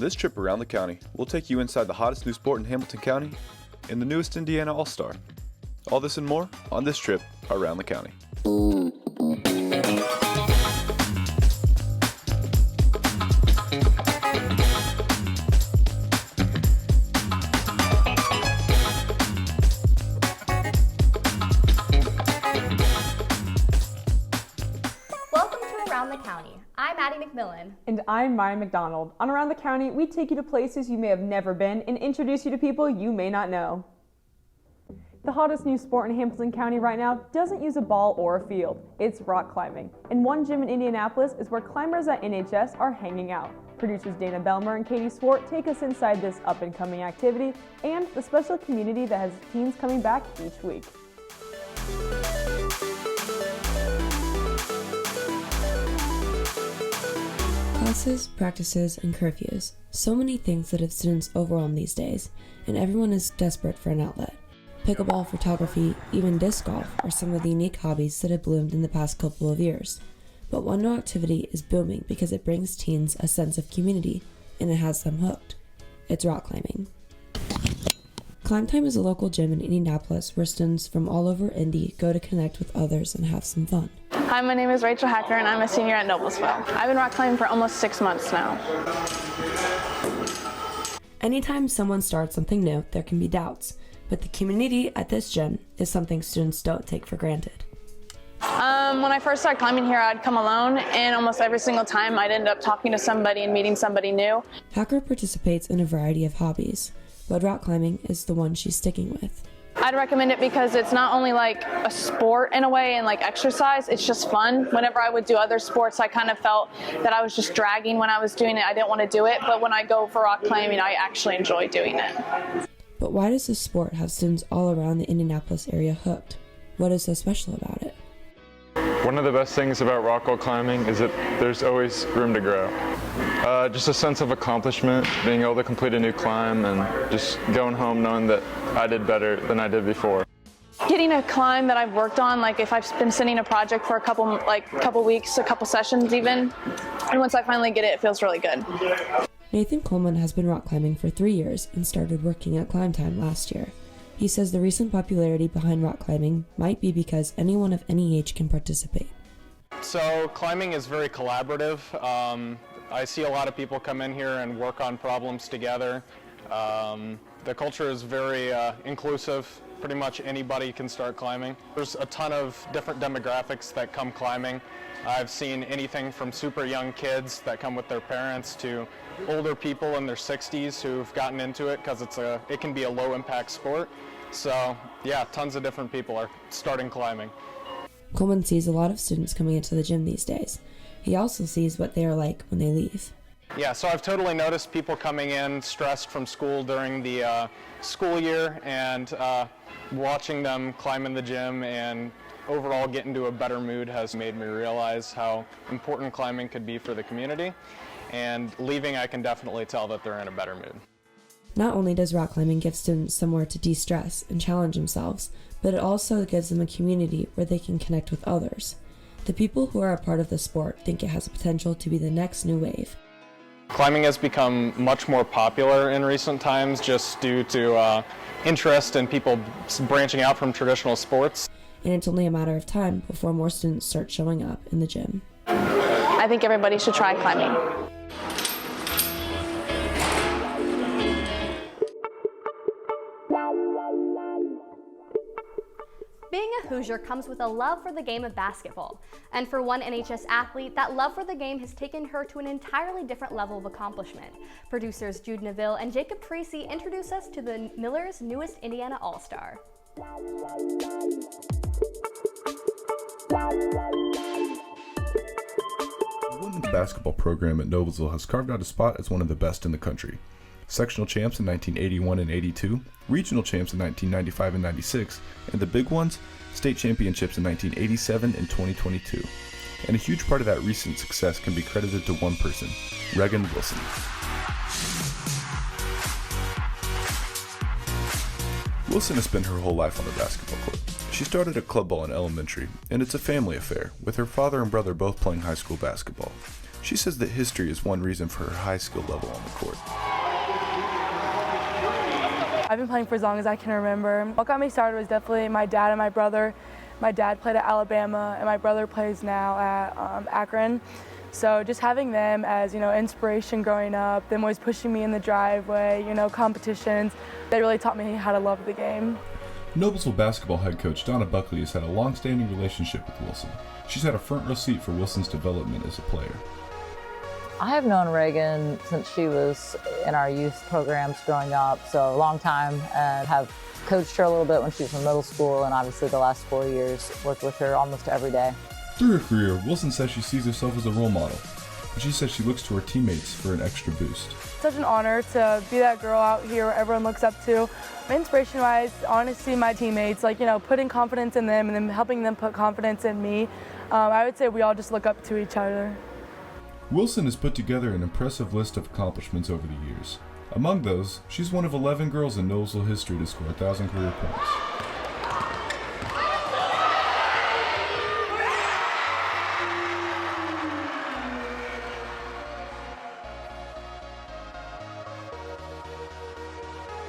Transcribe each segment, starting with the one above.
this trip around the county, we'll take you inside the hottest new sport in Hamilton County and the newest Indiana All-Star. All this and more on this trip around the county. Around the County. I'm Addie McMillan. And I'm Maya McDonald. On Around the County, we take you to places you may have never been and introduce you to people you may not know. The hottest new sport in Hamilton County right now doesn't use a ball or a field. It's rock climbing. And one gym in Indianapolis is where climbers at NHS are hanging out. Producers Dana Belmer and Katie Swart take us inside this up-and-coming activity and the special community that has teens coming back each week. Classes, practices, and curfews. So many things that have students overwhelmed these days, and everyone is desperate for an outlet. Pickleball, photography, even disc golf are some of the unique hobbies that have bloomed in the past couple of years. But one new activity is booming because it brings teens a sense of community, and it has them hooked. It's rock climbing. Climb Time is a local gym in Indianapolis where students from all over Indy go to connect with others and have some fun. Hi, my name is Rachel Hacker and I'm a senior at Noblesville. I've been rock climbing for almost 6 months now. Anytime someone starts something new, there can be doubts, but the community at this gym is something students don't take for granted. When I first started climbing here, I'd come alone, and almost every single time I'd end up talking to somebody and meeting somebody new. Hacker participates in a variety of hobbies, but rock climbing is the one she's sticking with. I'd recommend it because it's not only like a sport in a way and like exercise, it's just fun. Whenever I would do other sports, I kind of felt that I was just dragging when I was doing it. I didn't want to do it, but when I go for rock climbing, I actually enjoy doing it. But why does this sport have students all around the Indianapolis area hooked? What is so special about it? One of the best things about rock wall climbing is that there's always room to grow. Just a sense of accomplishment, being able to complete a new climb and just going home knowing that I did better than I did before. Getting a climb that I've worked on, like if I've been sending a project for a couple weeks, a couple sessions even, and once I finally get it, it feels really good. Nathan Coleman has been rock climbing for 3 years and started working at Climb Time last year. He says the recent popularity behind rock climbing might be because anyone of any age can participate. So climbing is very collaborative. I see a lot of people come in here and work on problems together. The culture is very inclusive. Pretty much anybody can start climbing. There's a ton of different demographics that come climbing. I've seen anything from super young kids that come with their parents to older people in their 60s who've gotten into it because it can be a low impact sport. So yeah, tons of different people are starting climbing. Coleman sees a lot of students coming into the gym these days. He also sees what they are like when they leave. Yeah, so I've totally noticed people coming in stressed from school during the school year, and watching them climb in the gym and overall get into a better mood has made me realize how important climbing could be for the community. And leaving, I can definitely tell that they're in a better mood. Not only does rock climbing give students somewhere to de-stress and challenge themselves, but it also gives them a community where they can connect with others. The people who are a part of the sport think it has the potential to be the next new wave. Climbing has become much more popular in recent times just due to interest in people branching out from traditional sports. And it's only a matter of time before more students start showing up in the gym. I think everybody should try climbing. Being a Hoosier comes with a love for the game of basketball. And for one NHS athlete, that love for the game has taken her to an entirely different level of accomplishment. Producers Jude Neville and Jacob Parisi introduce us to the Miller's newest Indiana All-Star. The women's basketball program at Noblesville has carved out a spot as one of the best in the country. Sectional champs in 1981 and 82, regional champs in 1995 and 96, and the big ones, state championships in 1987 and 2022. And a huge part of that recent success can be credited to one person, Regan Wilson. Wilson has spent her whole life on the basketball court. She started at club ball in elementary, and it's a family affair, with her father and brother both playing high school basketball. She says that history is one reason for her high skill level on the court. I've been playing for as long as I can remember. What got me started was definitely my dad and my brother. My dad played at Alabama, and my brother plays now at Akron. So just having them as, inspiration growing up, them always pushing me in the driveway, competitions, they really taught me how to love the game. Noblesville basketball head coach Donna Buckley has had a long-standing relationship with Wilson. She's had a front row seat for Wilson's development as a player. I have known Reagan since she was in our youth programs growing up, so a long time, and have coached her a little bit when she was in middle school, and obviously the last 4 years worked with her almost every day. Through her career, Wilson says she sees herself as a role model, but she says she looks to her teammates for an extra boost. Such an honor to be that girl out here where everyone looks up to. Inspiration-wise, honestly, my teammates, putting confidence in them and then helping them put confidence in me. I would say we all just look up to each other. Wilson has put together an impressive list of accomplishments over the years. Among those, she's one of 11 girls in Noblesville history to score 1,000 career points.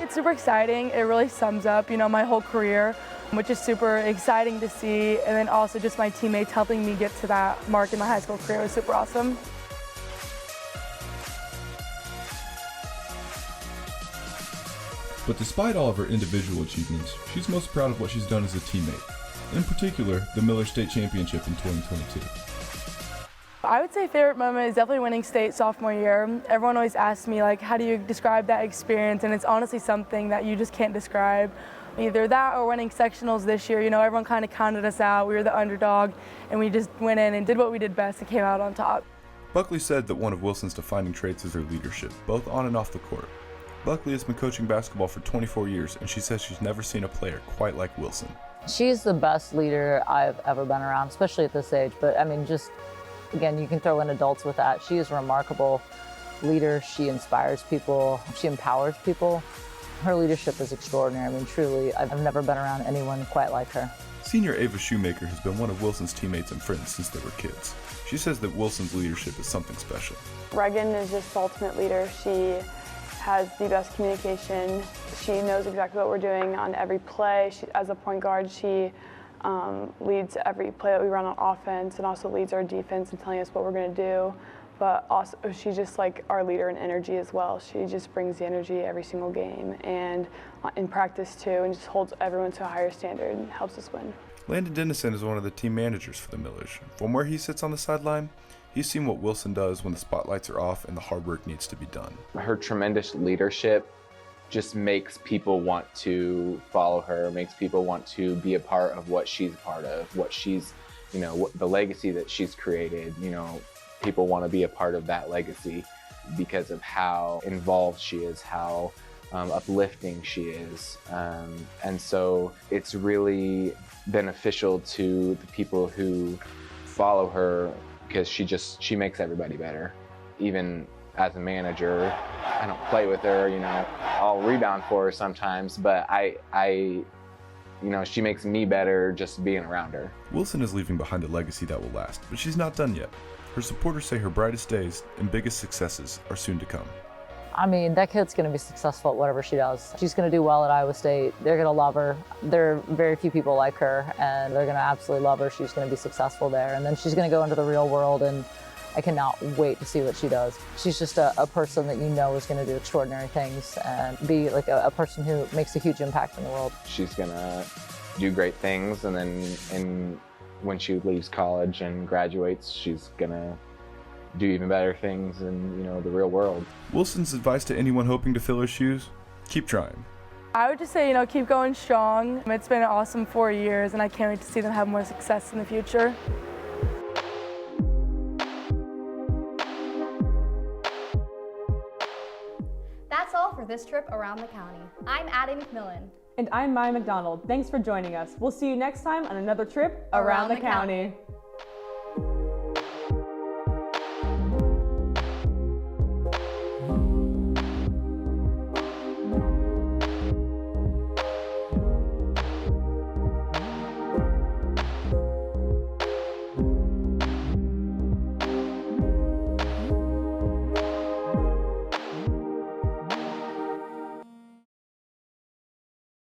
It's super exciting. It really sums up, my whole career, which is super exciting to see. And then also just my teammates helping me get to that mark in my high school career was super awesome. But despite all of her individual achievements, she's most proud of what she's done as a teammate. In particular, the Miller State Championship in 2022. I would say favorite moment is definitely winning state sophomore year. Everyone always asks me, how do you describe that experience? And it's honestly something that you just can't describe. Either that or winning sectionals this year. Everyone kind of counted us out. We were the underdog, and we just went in and did what we did best and came out on top. Buckley said that one of Wilson's defining traits is her leadership, both on and off the court. Buckley has been coaching basketball for 24 years, and she says she's never seen a player quite like Wilson. She's the best leader I've ever been around, especially at this age. But again, you can throw in adults with that. She is a remarkable leader. She inspires people. She empowers people. Her leadership is extraordinary. Truly, I've never been around anyone quite like her. Senior Ava Shoemaker has been one of Wilson's teammates and friends since they were kids. She says that Wilson's leadership is something special. Reagan is just the ultimate leader. She has the best communication. She knows exactly what we're doing on every play. As a point guard, she leads every play that we run on offense and also leads our defense and telling us what we're going to do. But also, she's just like our leader in energy as well. She just brings the energy every single game and in practice too, and just holds everyone to a higher standard and helps us win. Landon Dennison is one of the team managers for the Millers. From where he sits on the sideline, he's seen what Wilson does when the spotlights are off and the hard work needs to be done. Her tremendous leadership just makes people want to follow her, makes people want to be a part of what she's a part of, what she's, the legacy that she's created. People want to be a part of that legacy because of how involved she is, how uplifting she is. And so it's really beneficial to the people who follow her because she makes everybody better. Even as a manager, I don't play with her, I'll rebound for her sometimes, but she makes me better just being around her. Wilson is leaving behind a legacy that will last, but she's not done yet. Her supporters say her brightest days and biggest successes are soon to come. That kid's going to be successful at whatever she does. She's going to do well at Iowa State. They're going to love her. There are very few people like her, and they're going to absolutely love her. She's going to be successful there, and then she's going to go into the real world, and I cannot wait to see what she does. She's just a person that is going to do extraordinary things and be like a person who makes a huge impact in the world. She's going to do great things, and then when she leaves college and graduates, she's going to do even better things in the real world. Wilson's advice to anyone hoping to fill her shoes? Keep trying. I would just say, keep going strong. It's been an awesome 4 years, and I can't wait to see them have more success in the future. That's all for this trip around the county. I'm Addie McMillan. And I'm Maya McDonald. Thanks for joining us. We'll see you next time on another trip around the county.